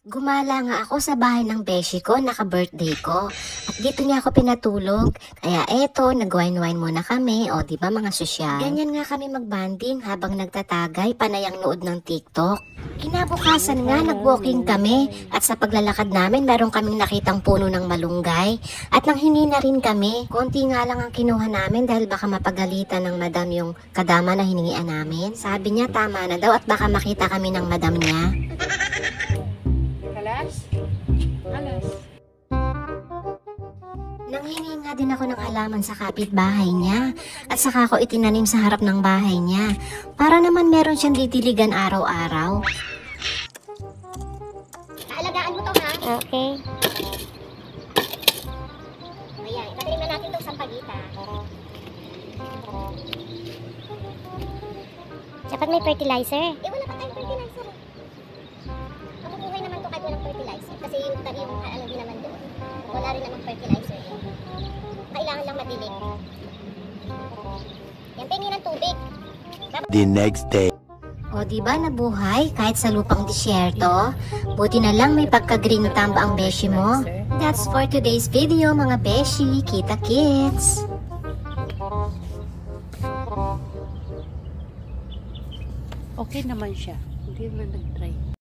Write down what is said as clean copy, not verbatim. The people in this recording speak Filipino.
Gumala nga ako sa bahay ng beshi ko, naka-birthday ko. At dito niya ako pinatulog. Kaya eto, nag-wine-wine muna kami. O, di ba mga sosyal? Ganyan nga kami mag-banding habang nagtatagay, panayang nood ng TikTok. Kinabukasan nga, nag-walking kami. At sa paglalakad namin, meron kaming nakitang puno ng malunggay. At nang hingi na rin kami, konti nga lang ang kinuha namin dahil baka mapagalitan ng madam yung kadama na hiningian namin. Sabi niya, tama na daw at baka makita kami ng madam niya. Alas. Nanghingi nga din ako ng halaman sa kapitbahay niya at saka ako itinanim sa harap ng bahay niya para naman meron siyang ditiligan araw-araw. Kaalagaan mo to, ha? Okay. Ayan, itatanim na natin itong sampagita. Dapat may fertilizer. Eh, wala pa tayong fertilizer. Mabubuhay naman to kahit walang fertilizer. Kasi yung ano din naman doon. Wala rin namang fertilizer. Kailangan lang madilim. Yan, pengi ng tubig. The next day. O diba nabuhay kahit sa lupang disyerto? Buti na lang may pagka-green thumb ang beshi mo. That's for today's video mga beshi. Kita kits! Okay naman siya. Hindi naman nag-try.